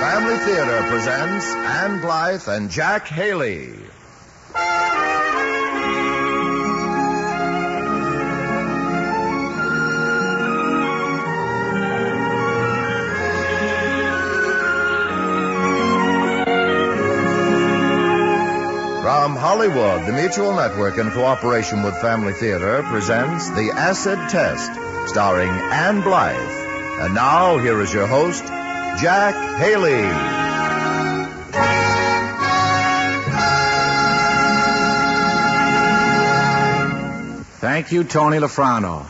Family Theater presents Ann Blythe and Jack Haley. From Hollywood, the Mutual Network, in cooperation with Family Theater, presents The Acid Test, starring Ann Blythe. And now, here is your host, Jack Haley. Thank you, Tony Lafrano.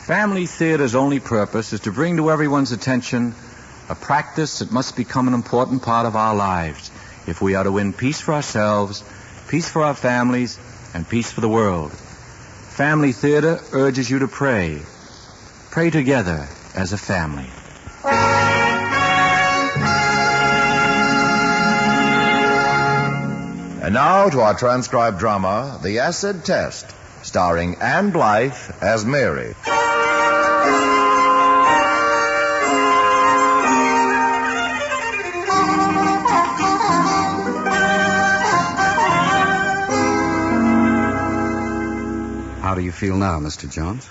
Family Theater's only purpose is to bring to everyone's attention a practice that must become an important part of our lives if we are to win peace for ourselves, peace for our families, and peace for the world. Family Theater urges you to pray. Pray together as a family. And now to our transcribed drama, The Acid Test, starring Ann Blythe as Mary. How do you feel now, Mr. Jones?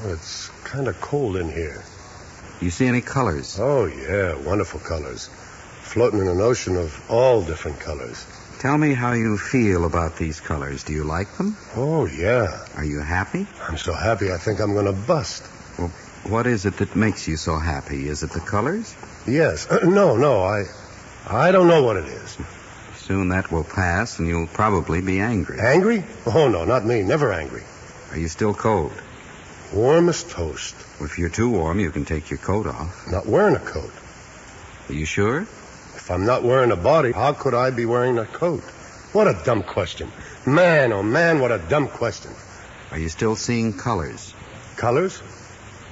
Well, it's kind of cold in here. You see any colors? Oh, yeah, wonderful colors. Floating in an ocean of all different colors. Tell me how you feel about these colors. Do you like them? Oh, yeah. Are you happy? I'm so happy I think I'm going to bust. Well, what is it that makes you so happy? Is it the colors? Yes. No, I don't know what it is. Soon that will pass, and you'll probably be angry. Angry? Oh, no, not me. Never angry. Are you still cold? Warm as toast. If you're too warm, you can take your coat off. Not wearing a coat. Are you sure? If I'm not wearing a body, how could I be wearing a coat? What a dumb question. Man, oh man, what a dumb question. Are you still seeing colors? Colors?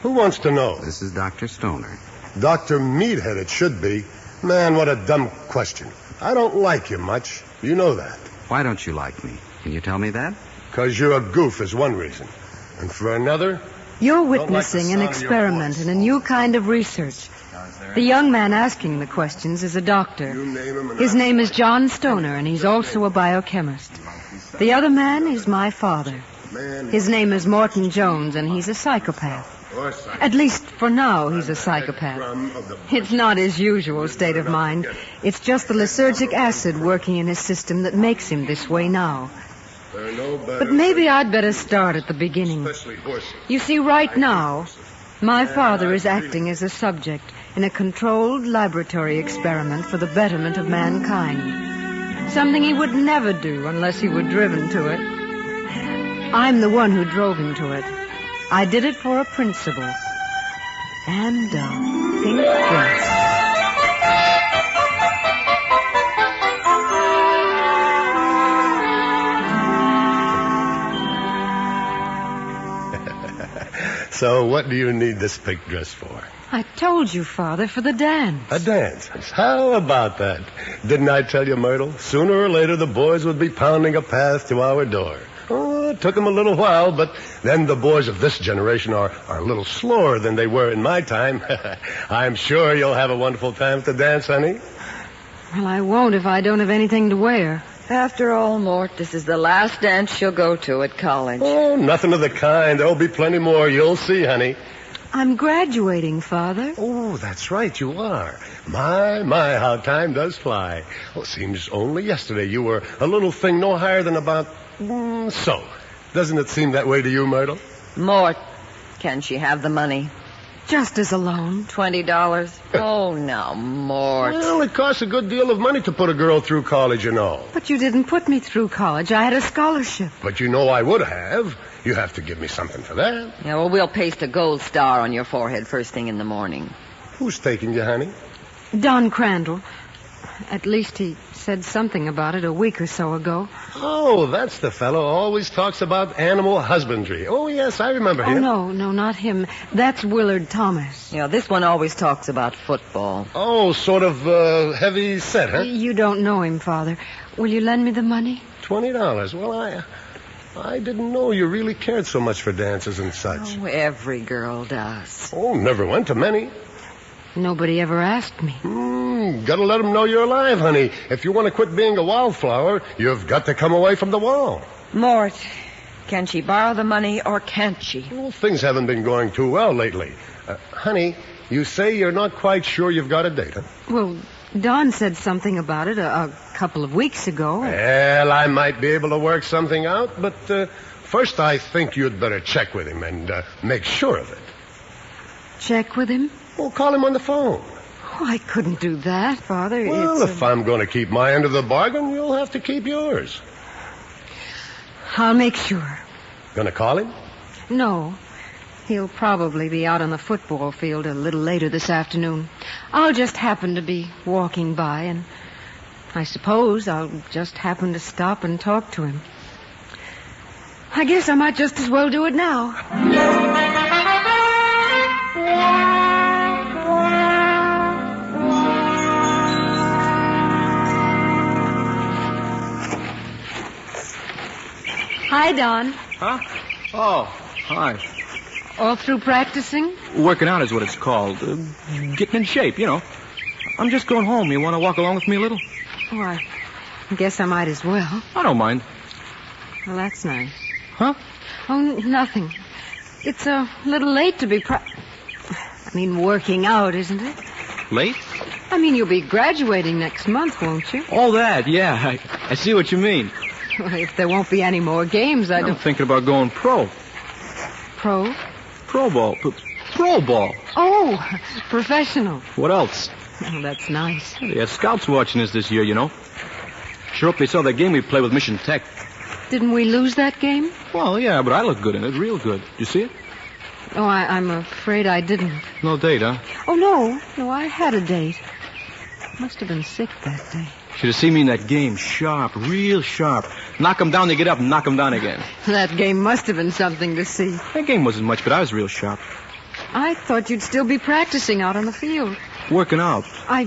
Who wants to know? This is Dr. Stoner. Dr. Meathead, it should be. Man, what a dumb question. I don't like you much. You know that. Why don't you like me? Can you tell me that? Because you're a goof is one reason. And for another... You're witnessing an experiment in a new kind of research. The young man asking the questions is a doctor. His name is John Stoner, and he's also a biochemist. The other man is my father. His name is Morton Jones, and he's a psychopath. At least for now, he's a psychopath. It's not his usual state of mind. It's just the lysergic acid working in his system that makes him this way now. But maybe I'd better start at the beginning. You see, right now, my father is acting as a subject in a controlled laboratory experiment for the betterment of mankind. Something he would never do unless he were driven to it. I'm the one who drove him to it. I did it for a principle. And a pink dress. So what do you need this pink dress for? I told you, Father, for the dance. A dance? How about that? Didn't I tell you, Myrtle? Sooner or later, the boys would be pounding a path to our door. Oh, it took them a little while, but then the boys of this generation are a little slower than they were in my time. I'm sure you'll have a wonderful time at the dance, honey. Well, I won't if I don't have anything to wear. After all, Mort, this is the last dance she'll go to at college. Oh, nothing of the kind. There'll be plenty more. You'll see, honey. I'm graduating, Father. Oh, that's right, you are. My, how time does fly. Oh, seems only yesterday you were a little thing no higher than about... so. Doesn't it seem that way to you, Myrtle? Mort, can she have the money? Just as a loan. $20? Oh, now, Mort. Well, it costs a good deal of money to put a girl through college, you know. But you didn't put me through college. I had a scholarship. But you know I would have. You have to give me something for that. Yeah, well, we'll paste a gold star on your forehead first thing in the morning. Who's taking you, honey? Don Crandall. At least he said something about it a week or so ago. Oh, that's the fellow who always talks about animal husbandry. Oh, yes, I remember him. Oh, no, not him. That's Willard Thomas. Yeah, this one always talks about football. Oh, sort of heavy set, huh? You don't know him, Father. Will you lend me the money? $20. Well, I didn't know you really cared so much for dances and such. Oh, every girl does. Oh, never went to many. Nobody ever asked me. Gotta let them know you're alive, honey. If you want to quit being a wildflower, you've got to come away from the wall. Mort, can she borrow the money or can't she? Well, things haven't been going too well lately. Honey, you say you're not quite sure you've got a date, huh? Well, Don said something about it a couple of weeks ago. Well, I might be able to work something out, but first I think you'd better check with him and make sure of it. Check with him? Well, call him on the phone. Oh, I couldn't do that, Father. Well, if I'm going to keep my end of the bargain, you'll have to keep yours. I'll make sure. Gonna call him? No. He'll probably be out on the football field a little later this afternoon. I'll just happen to be walking by, and I suppose I'll just happen to stop and talk to him. I guess I might just as well do it now. Hi, Don. Huh? Oh, hi. All through practicing? Working out is what it's called. Getting in shape, you know. I'm just going home. You want to walk along with me a little? Oh, I guess I might as well. I don't mind. Well, that's nice. Huh? Oh, nothing. It's a little late to be working out, isn't it? Late? I mean, you'll be graduating next month, won't you? Oh, that, yeah. I see what you mean. Well, if there won't be any more games, I'm thinking about going pro. Pro? Pro ball. Pro ball. Oh, professional. What else? Oh, that's nice. They had scouts watching us this year, you know. Sure hope they saw that game we played with Mission Tech. Didn't we lose that game? Well, yeah, but I looked good in it. Real good. Did you see it? Oh, I'm afraid I didn't. No date, huh? Oh, no. No, I had a date. Must have been sick that day. Should have seen me in that game. Sharp, real sharp. Knock 'em down, they get up, and knock 'em down again. That game must have been something to see. That game wasn't much, but I was real sharp. I thought you'd still be practicing out on the field. Working out. I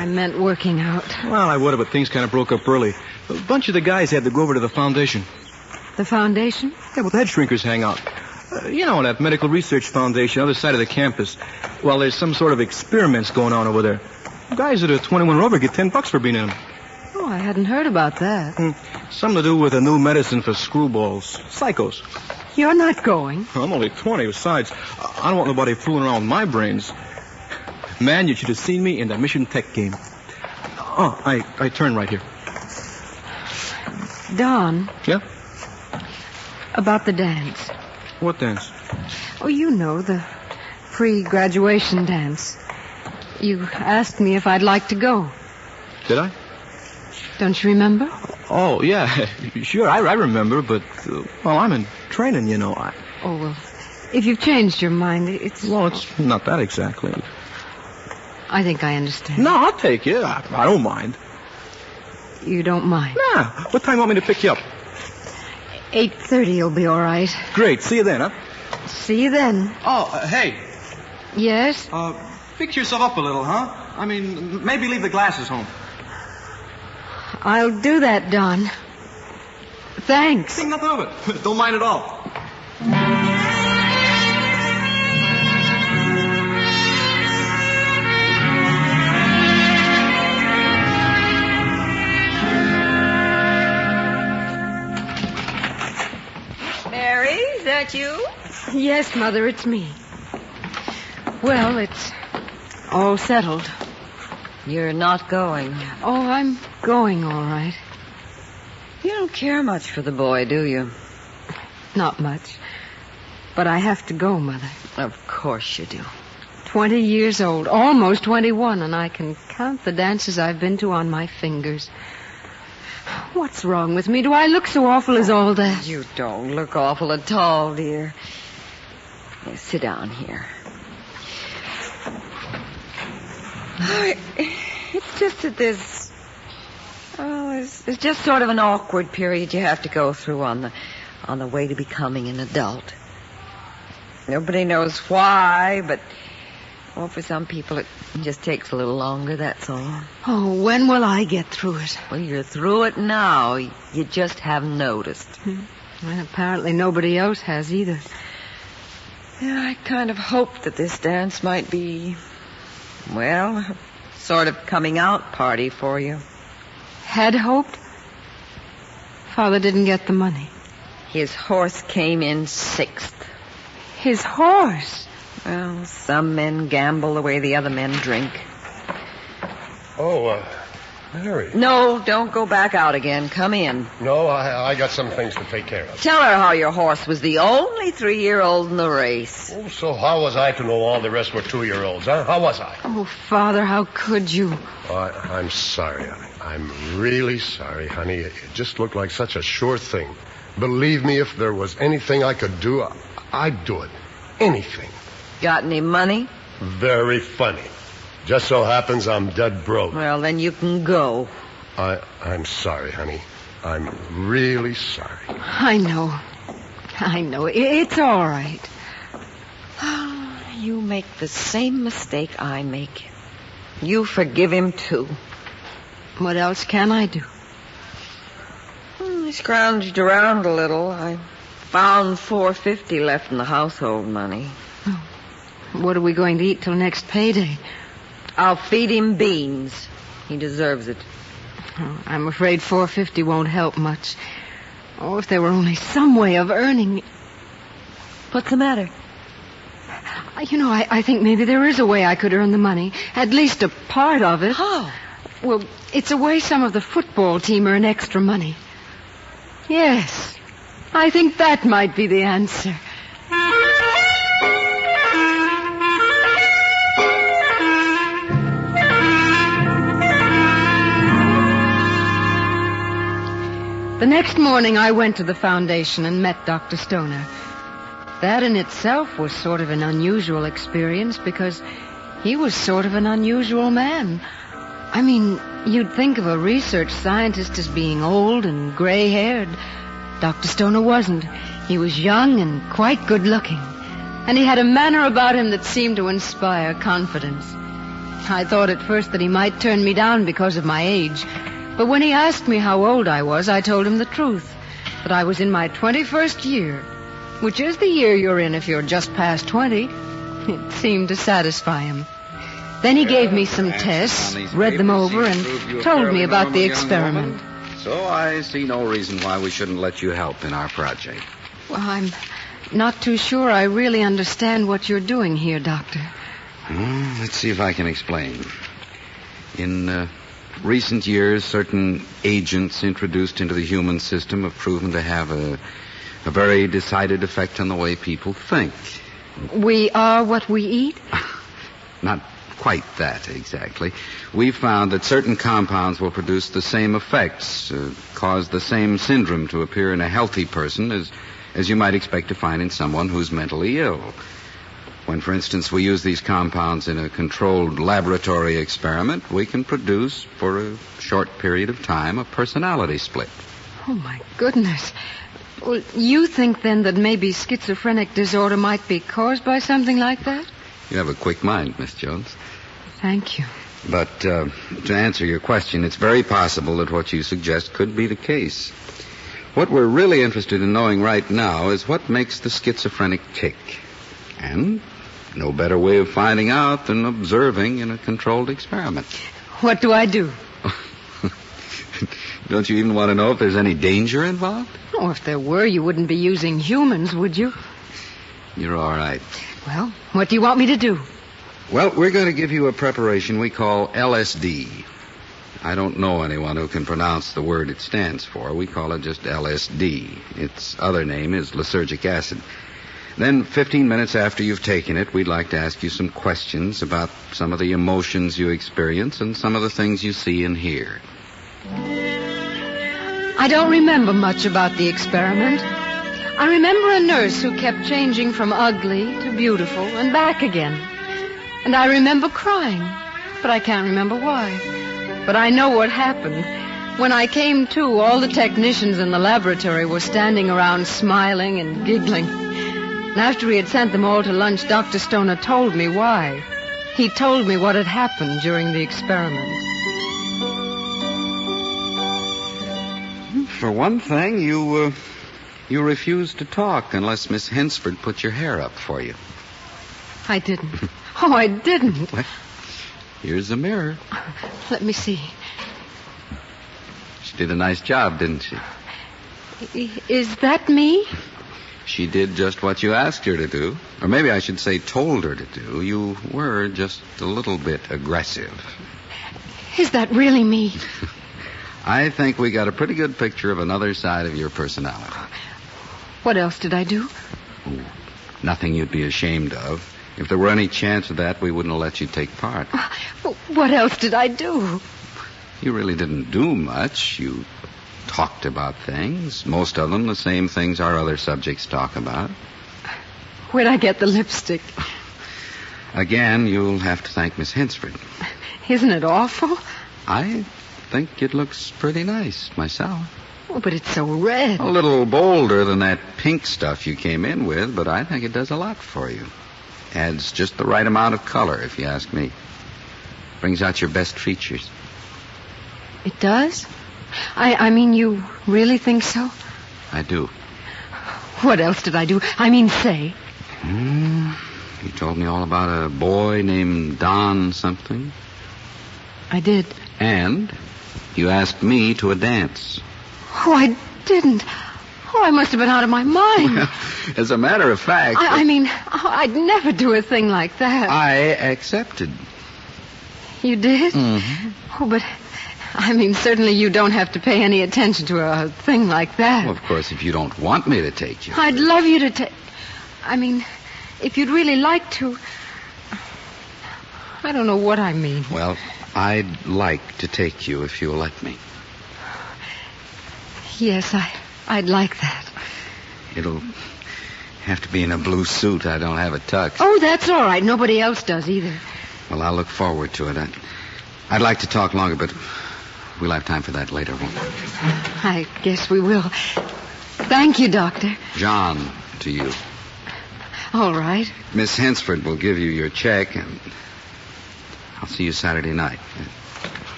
meant working out. Well, I would have, but things kind of broke up early. A bunch of the guys had to go over to the foundation. The foundation? Yeah, well, the head shrinkers hang out. You know, that medical research foundation, other side of the campus. Well, there's some sort of experiments going on over there. Guys that are 21 or over get $10 for being in them. Oh, I hadn't heard about that. Something to do with a new medicine for screwballs. Psychos. You're not going. I'm only 20. Besides, I don't want nobody fooling around with my brains. Man, you should have seen me in that Mission Tech game. Oh, I turn right here. Don. Yeah? About the dance. What dance? Oh, you know, the pre-graduation dance. You asked me if I'd like to go. Did I? Don't you remember? Oh, yeah. Sure, I remember, but, well, I'm in training, you know. Oh, well, if you've changed your mind, it's... Well, it's not that exactly. I think I understand. No, I'll take you. I don't mind. You don't mind? Nah. What time do you want me to pick you up? 8:30 will be all right. Great. See you then, huh? See you then. Oh, hey. Yes? Fix yourself up a little, huh? I mean, maybe leave the glasses home. I'll do that, Don. Thanks. Think nothing of it. Don't mind at all. Mary, is that you? Yes, Mother, it's me. Well, it's all settled. You're not going. Oh, I'm going all right. You don't care much for the boy, do you? Not much. But I have to go, Mother. Of course you do. 20 years old, almost 21, and I can count the dances I've been to on my fingers. What's wrong with me? Do I look so awful as all that? You don't look awful at all, dear. Here, sit down here. It's just that there's just sort of an awkward period you have to go through on the way to becoming an adult. Nobody knows why, but for some people it just takes a little longer, that's all. Oh, when will I get through it? Well, you're through it now. You just haven't noticed. Well, apparently nobody else has either. Yeah, I kind of hoped that this dance might be Well, sort of coming out party for you. Had hoped? Father didn't get the money. His horse came in 6th. His horse? Well, some men gamble the way the other men drink. Oh, Mary. No, don't go back out again. Come in. No, I got some things to take care of. Tell her how your horse was the only 3-year-old in the race. Oh, so how was I to know all the rest were 2-year-olds, huh? How was I? Oh, Father, how could you? Oh, I'm sorry, honey. I'm really sorry, honey. It just looked like such a sure thing. Believe me, if there was anything I could do, I'd do it. Anything. Got any money? Very funny. Just so happens I'm dead broke. Well, then you can go. I'm sorry, honey. I'm really sorry. I know. It's all right. You make the same mistake I make. You forgive him, too. What else can I do? I scrounged around a little. I found $4.50 left in the household money. Oh. What are we going to eat till next payday? I'll feed him beans. He deserves it. Oh, I'm afraid $4.50 won't help much. Oh, if there were only some way of earning... What's the matter? You know, I think maybe there is a way I could earn the money. At least a part of it. How? Well, it's a way some of the football team earn extra money. Yes, I think that might be the answer. The next morning, I went to the foundation and met Dr. Stoner. That in itself was sort of an unusual experience because he was sort of an unusual man. I mean, you'd think of a research scientist as being old and gray-haired. Dr. Stoner wasn't. He was young and quite good-looking. And he had a manner about him that seemed to inspire confidence. I thought at first that he might turn me down because of my age. But when he asked me how old I was, I told him the truth, that I was in my 21st year, which is the year you're in if you're just past 20. It seemed to satisfy him. Then he gave me some tests, read them over, and told me about the experiment. So I see no reason why we shouldn't let you help in our project. Well, I'm not too sure I really understand what you're doing here, Doctor. Let's see if I can explain. In recent years, certain agents introduced into the human system have proven to have a very decided effect on the way people think. We are what we eat? Not quite that, exactly. We've found that certain compounds will produce the same effects, cause the same syndrome to appear in a healthy person as you might expect to find in someone who's mentally ill. When, for instance, we use these compounds in a controlled laboratory experiment, we can produce, for a short period of time, a personality split. Oh, my goodness. Well, you think, then, that maybe schizophrenic disorder might be caused by something like that? You have a quick mind, Miss Jones. Thank you. But to answer your question, it's very possible that what you suggest could be the case. What we're really interested in knowing right now is what makes the schizophrenic tick. And no better way of finding out than observing in a controlled experiment. What do I do? Don't you even want to know if there's any danger involved? Oh, if there were, you wouldn't be using humans, would you? You're all right. Well, what do you want me to do? Well, we're going to give you a preparation we call LSD. I don't know anyone who can pronounce the word it stands for. We call it just LSD. Its other name is lysergic acid. Then, 15 minutes after you've taken it, we'd like to ask you some questions about some of the emotions you experience and some of the things you see and hear. I don't remember much about the experiment. I remember a nurse who kept changing from ugly to beautiful and back again. And I remember crying, but I can't remember why. But I know what happened. When I came to, all the technicians in the laboratory were standing around smiling and giggling. And after he had sent them all to lunch, Dr. Stoner told me why. He told me what had happened during the experiment. For one thing, you refused to talk unless Miss Hensford put your hair up for you. I didn't. Oh, I didn't. Here's the mirror. Let me see. She did a nice job, didn't she? Is that me? She did just what you asked her to do. Or maybe I should say told her to do. You were just a little bit aggressive. Is that really me? I think we got a pretty good picture of another side of your personality. What else did I do? Oh, nothing you'd be ashamed of. If there were any chance of that, we wouldn't have let you take part. What else did I do? You really didn't do much. You talked about things. Most of them the same things our other subjects talk about. Where'd I get the lipstick? Again, you'll have to thank Miss Hensford. Isn't it awful? I think it looks pretty nice, myself. Oh, but it's so red. A little bolder than that pink stuff you came in with, but I think it does a lot for you. Adds just the right amount of color, if you ask me. Brings out your best features. It does? I mean, you really think so? I do. What else did I do? I mean, say. You told me all about a boy named Don something. I did. And you asked me to a dance. Oh, I didn't. Oh, I must have been out of my mind. Well, as a matter of fact... I mean, I'd never do a thing like that. I accepted. You did? Mm-hmm. Oh, but... I mean, certainly you don't have to pay any attention to a thing like that. Well, of course, if you don't want me to take you. I'd love you to take... I mean, if you'd really like to... I don't know what I mean. Well, I'd like to take you if you'll let me. Yes, I'd like that. It'll have to be in a blue suit. I don't have a tux. Oh, that's all right. Nobody else does either. Well, I'll look forward to it. I'd like to talk longer, but we'll have time for that later, won't we? I guess we will. Thank you, Doctor. John, to you. All right. Miss Hensford will give you your check, and I'll see you Saturday night.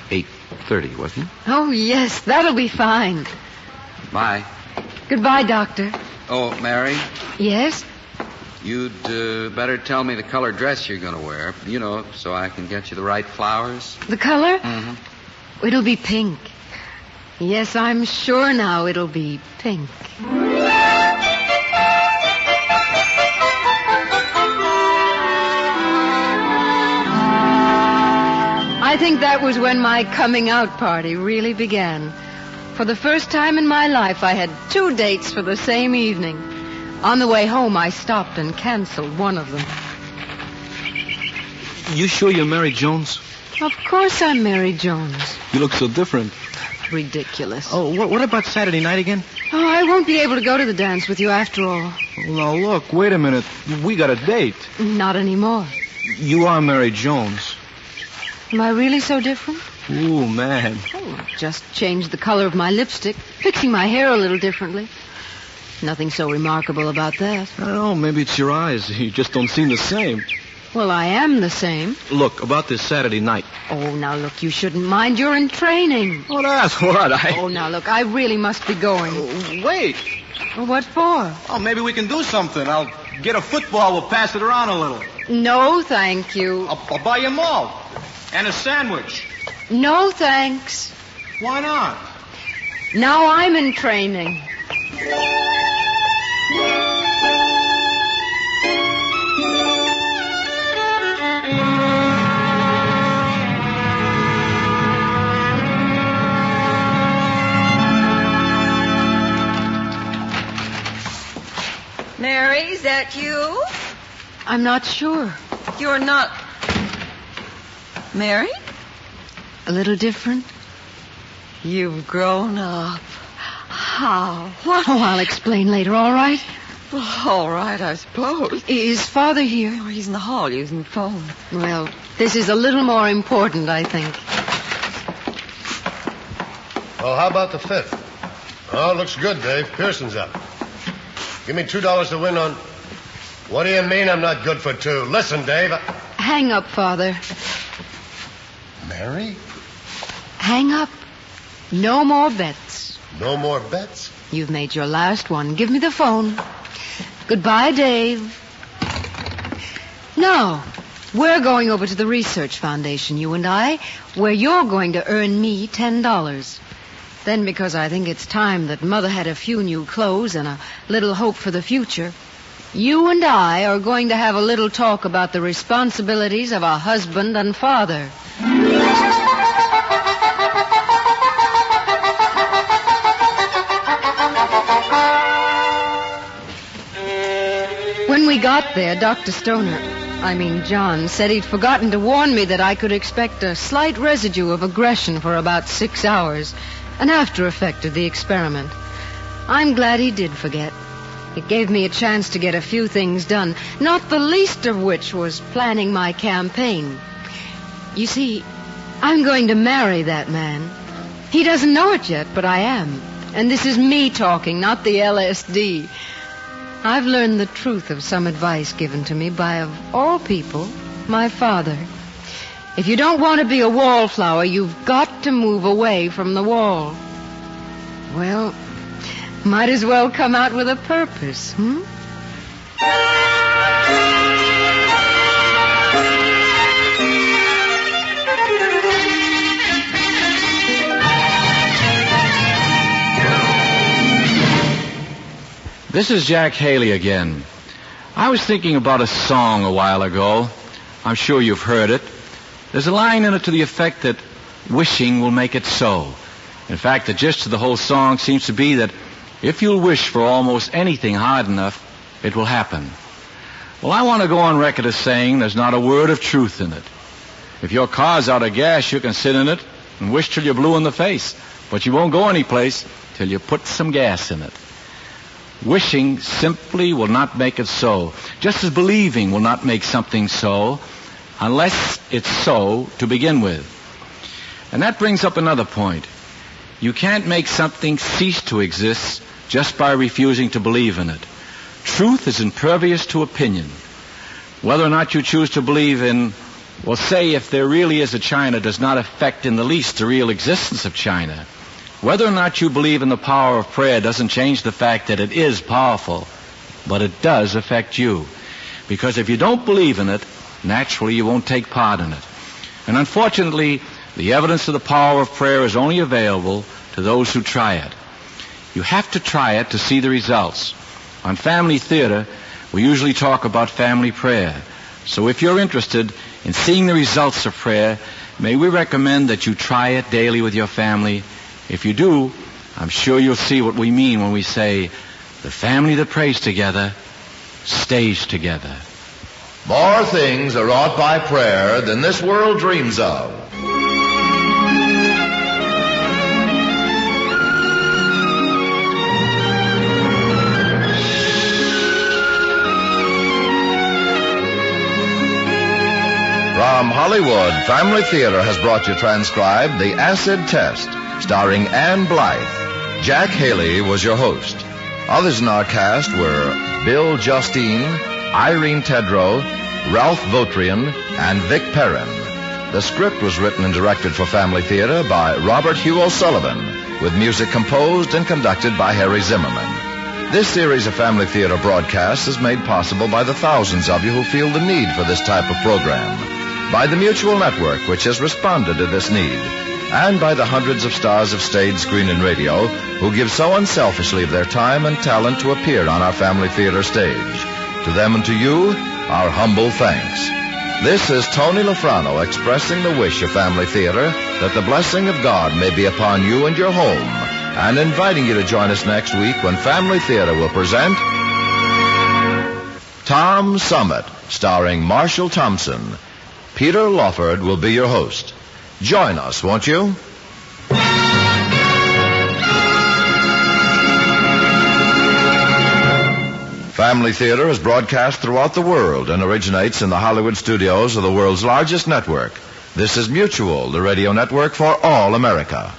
8:30, wasn't it? Oh, yes, that'll be fine. Bye. Goodbye, Doctor. Oh, Mary, Yes? you'd better tell me the color dress you're going to wear, you know, so I can get you the right flowers. The color? Mm-hmm. It'll be pink. Yes, I'm sure now it'll be pink. I think that was when my coming out party really began. For the first time in my life, I had 2 dates for the same evening. On the way home, I stopped and canceled one of them. You sure you're Mary Jones? Of course I'm Mary Jones. You look so different. Ridiculous. Oh, what about Saturday night again? Oh, I won't be able to go to the dance with you after all. Now, look, wait a minute. We got a date. Not anymore. You are Mary Jones. Am I really so different? Ooh, man. Oh, just changed the color of my lipstick, fixing my hair a little differently. Nothing so remarkable about that. I don't know, maybe it's your eyes. You just don't seem the same. Well, I am the same. Look, about this Saturday night. Oh, now look, you shouldn't mind. You're in training. Oh, that's what Oh, now look, I really must be going. Wait. Well, what for? Oh, maybe we can do something. I'll get a football. We'll pass it around a little. No, thank you. I'll buy you a malt. And a sandwich. No, thanks. Why not? Now I'm in training. Mary, is that you? I'm not sure. You're not... Mary? A little different? You've grown up. How? What? Oh, I'll explain later, all right? Well, all right, I suppose. Is Father here? Oh, he's in the hall using the phone. Well, this is a little more important, I think. Oh, how about the fifth? Oh, looks good, Dave. Pearson's up. Give me $2 to win on... What do you mean I'm not good for 2? Listen, Dave. Hang up, Father. Mary? Hang up. No more bets. No more bets? You've made your last one. Give me the phone. Goodbye, Dave. No. We're going over to the Research Foundation, you and I, where you're going to earn me $10. Then, because I think it's time that Mother had a few new clothes and a little hope for the future, you and I are going to have a little talk about the responsibilities of a husband and father. When we got there, Dr. John, said he'd forgotten to warn me that I could expect a slight residue of aggression for about 6 hours, an after effect of the experiment. I'm glad he did forget. It gave me a chance to get a few things done, not the least of which was planning my campaign. You see, I'm going to marry that man. He doesn't know it yet, but I am. And this is me talking, not the LSD. I've learned the truth of some advice given to me by, of all people, my father. If you don't want to be a wallflower, you've got to move away from the wall. Well, might as well come out with a purpose, This is Jack Haley again. I was thinking about a song a while ago. I'm sure you've heard it. There's a line in it to the effect that wishing will make it so. In fact, the gist of the whole song seems to be that if you'll wish for almost anything hard enough, it will happen. Well, I want to go on record as saying there's not a word of truth in it. If your car's out of gas, you can sit in it and wish till you're blue in the face, but you won't go anyplace till you put some gas in it. Wishing simply will not make it so, just as believing will not make something so unless it's so to begin with. And that brings up another point. You can't make something cease to exist just by refusing to believe in it. Truth is impervious to opinion. Whether or not you choose to believe in, well, say if there really is a China does not affect in the least the real existence of China. Whether or not you believe in the power of prayer doesn't change the fact that it is powerful, but it does affect you. Because if you don't believe in it, naturally you won't take part in it. And unfortunately, the evidence of the power of prayer is only available to those who try it. You have to try it to see the results. On Family Theater, we usually talk about family prayer. So if you're interested in seeing the results of prayer, may we recommend that you try it daily with your family. If you do, I'm sure you'll see what we mean when we say, the family that prays together stays together. More things are wrought by prayer than this world dreams of. From Hollywood, Family Theater has brought you transcribed The Acid Test, starring Ann Blythe. Jack Haley was your host. Others in our cast were Bill Justine, Irene Tedrow, Ralph Votrian, and Vic Perrin. The script was written and directed for Family Theater by Robert Hugh O'Sullivan, with music composed and conducted by Harry Zimmerman. This series of Family Theater broadcasts is made possible by the thousands of you who feel the need for this type of program, by the Mutual Network, which has responded to this need, and by the hundreds of stars of stage, screen, and radio who give so unselfishly of their time and talent to appear on our Family Theater stage. To them and to you, our humble thanks. This is Tony Lafrano expressing the wish of Family Theater that the blessing of God may be upon you and your home, and inviting you to join us next week when Family Theater will present Tom Summit, starring Marshall Thompson. Peter Lawford will be your host. Join us, won't you? Family Theater is broadcast throughout the world and originates in the Hollywood studios of the world's largest network. This is Mutual, the radio network for all America.